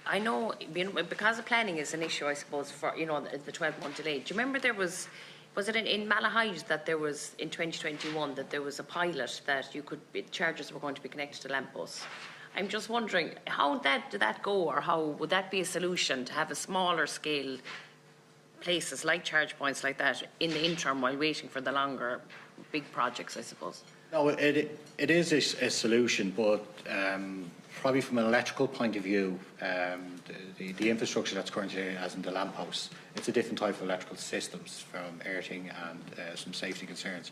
I know, because the planning is an issue, I suppose, for, the 12-month delay. Do you remember was it in Malahide that there was, in 2021, that there was a pilot that chargers were going to be connected to lampposts? I'm just wondering, how did that go, or how would that be a solution to have a smaller scale places like charge points like that in the interim while waiting for the longer big projects, I suppose? No, it is a solution, but probably from an electrical point of view, the infrastructure that's currently as in the lampposts, it's a different type of electrical systems from earthing and some safety concerns.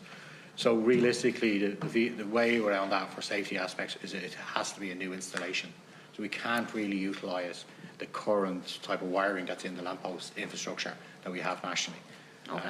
So realistically, the way around that for safety aspects is it has to be a new installation. So we can't really utilise the current type of wiring that's in the lamppost infrastructure that we have nationally. Okay.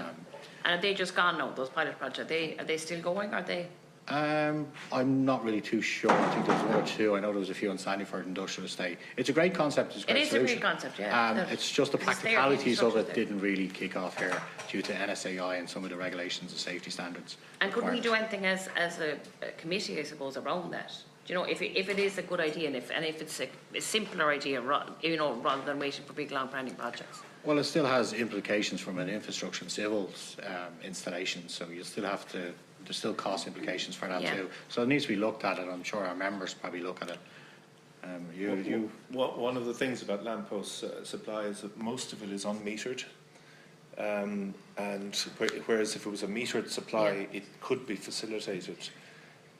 And are they just gone now, those pilot projects? Are they still going? Are they? I'm not really too sure. I think there's one or two. I know there was a few on Sandyford Industrial Estate. It's a great concept. It's a great solution. A great concept, yeah. It's just the practicalities of it didn't really kick off here due to NSAI and some of the regulations and safety standards. And could we do anything as a committee, I suppose, around that? Do you know, if it is a good idea and if it's a simpler idea, rather than waiting for big long planning projects? Well, it still has implications from an infrastructure and civils installation, so you still have to. There's still cost implications for that too. So it needs to be looked at, and I'm sure our members probably look at it. One of the things about lamppost supply is that most of it is unmetered, and whereas if it was a metered supply, it could be facilitated.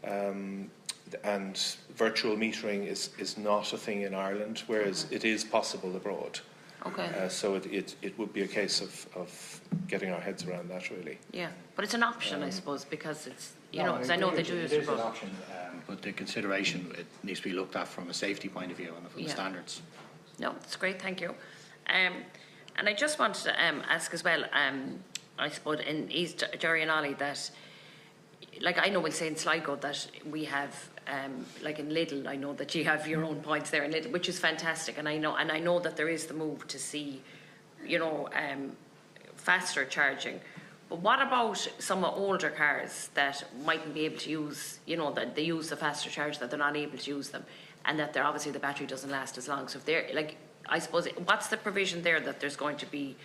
And virtual metering is not a thing in Ireland, whereas it is possible abroad. Okay. So it would be a case of getting our heads around that, really. Yeah, but it's an option, I suppose, because it's, because I know they do it. It is an option, but the consideration, it needs to be looked at from a safety point of view and from the standards. No, that's great, thank you. And I just wanted to ask as well, I suppose in East Derry and Ollie, that, like I know we'll say in Sligo that we have, like in Lidl, I know that you have your own points there in Lidl, which is fantastic, and I know that there is the move to see, faster charging. But what about some older cars that mightn't be able to use, that they use the faster charge, that they're not able to use them, and that they're obviously the battery doesn't last as long. So if they're like, I suppose, what's the provision there that there's going to be,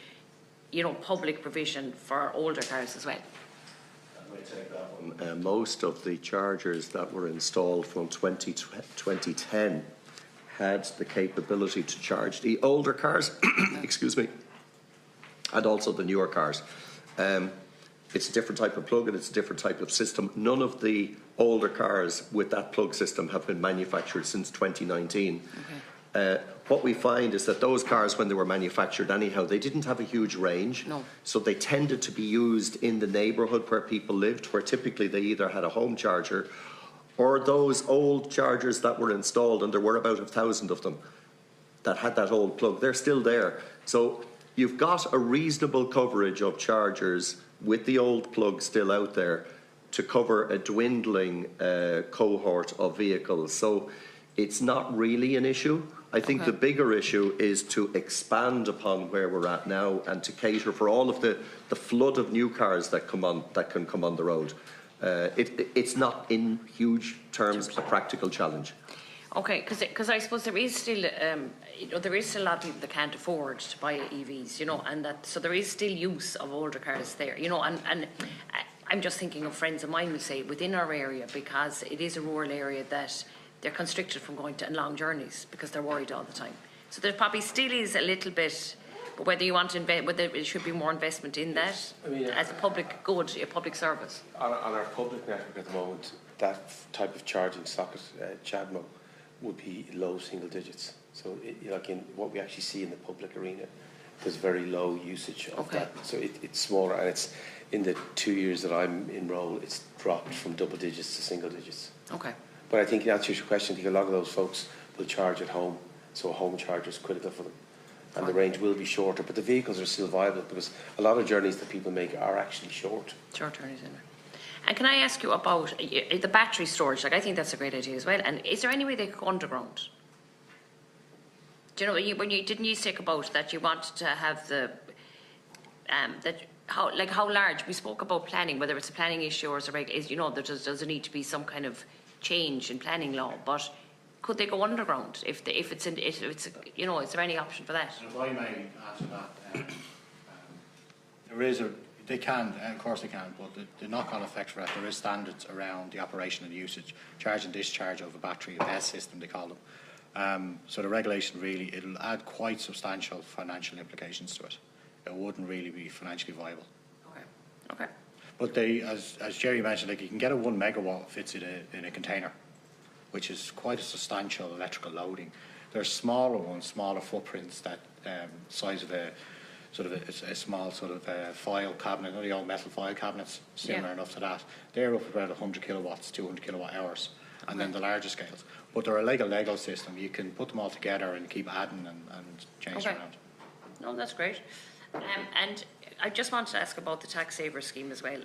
public provision for older cars as well? Take that one. Most of the chargers that were installed from 2010 had the capability to charge the older cars, excuse me, and also the newer cars. It's a different type of plug and it's a different type of system. None of the older cars with that plug system have been manufactured since 2019. Okay. What we find is that those cars, when they were manufactured anyhow, they didn't have a huge range. No. So they tended to be used in the neighbourhood where people lived, where typically they either had a home charger or those old chargers that were installed, and there were about 1,000 of them that had that old plug. They're still there. So you've got a reasonable coverage of chargers with the old plug still out there to cover a dwindling cohort of vehicles. So it's not really an issue. I think the bigger issue is to expand upon where we're at now and to cater for all of the flood of new cars that can come on the road. It's not in huge terms a practical challenge. Okay, because I suppose there is still there is still a lot of people that can't afford to buy EVs, and that, so there is still use of older cars there, and I'm just thinking of friends of mine who say within our area, because it is a rural area, that they're constricted from going on long journeys because they're worried all the time. So there probably still is a little bit, but whether you want to invest, whether it should be more investment in that, as a public good, a public service. On our public network at the moment, that type of charging socket, CHAdeMO, would be low single digits. So like in what we actually see in the public arena, there's very low usage of that. So it's smaller, and it's in the 2 years that I'm in role, it's dropped from double digits to single digits. Okay. But I think in answer to your question, I think a lot of those folks will charge at home, so a home charger is critical for them. And the range will be shorter, but the vehicles are still viable because a lot of journeys that people make are actually short. Short journeys, isn't it? And can I ask you about the battery storage? Like, I think that's a great idea as well. And is there any way they could go underground? Do you know, when you didn't you say about that you wanted to have the how large? We spoke about planning, whether it's a planning issue or it's a there does need to be some kind of change in planning law. But could they go underground if it's you know, is there any option for that? And if I may add to that, there is they can, of course they can, but the knock-on effect for that, there is standards around the operation and usage, charge and discharge of a battery, a BESS system they call them. So the regulation really, it'll add quite substantial financial implications to it. It wouldn't really be financially viable. Okay. But they, as Jerry mentioned, like you can get a 1 megawatt fits in a container, which is quite a substantial electrical loading. There's smaller ones, smaller footprints that size of a sort of a small sort of file cabinet, the old metal file cabinets, similar enough to that. They're up about 100 kilowatts, 200 kilowatt hours, and then the larger scales. But they're like a Lego system. You can put them all together and keep adding and changing around. No, that's great. And I just wanted to ask about the tax saver scheme as well.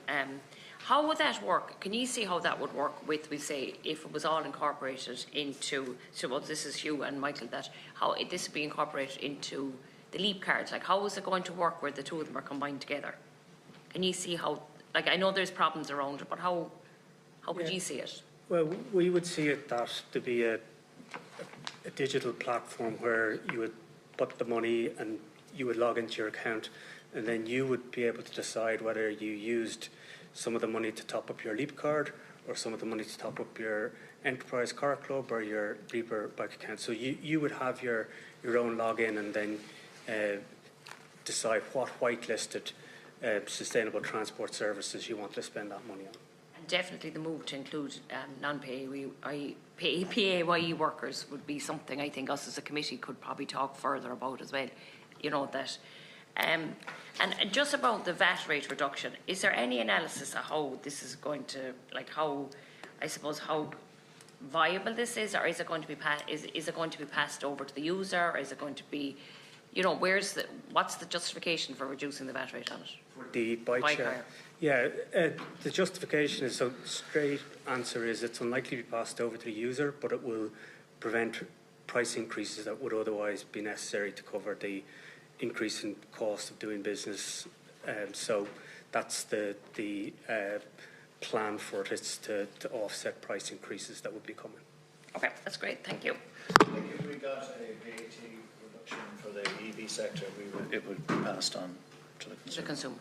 How would that work? Can you see how that would work with, we say, if it was all incorporated into, so well, this is Hugh and Michael, that how this would be incorporated into the LEAP cards? Like, how is it going to work where the two of them are combined together? Can you see how, like, I know there's problems around it, but how could you see it? Well, we would see it that to be a digital platform where you would put the money and you would log into your account, and then you would be able to decide whether you used some of the money to top up your LEAP card or some of the money to top up your Enterprise Car Club or your Leaper bike account. So you would have your own login and then decide what whitelisted sustainable transport services you want to spend that money on. And definitely the move to include PAYE workers would be something I think us as a committee could probably talk further about as well. You know, that and just about the VAT rate reduction, is there any analysis of how this is going to, like, how, I suppose, how viable this is, or is it going to be is it going to be passed over to the user, or is it going to be, you know, what's the justification for reducing the VAT rate on it? For the bike share? Hire. Yeah, the justification is, so straight answer is it's unlikely to be passed over to the user, but it will prevent price increases that would otherwise be necessary to cover the increase in cost of doing business. So that's the plan for it, is to offset price increases that would be coming. Okay, that's great. Thank you. If we got a VAT reduction for the EV sector, it would be passed on to the consumer.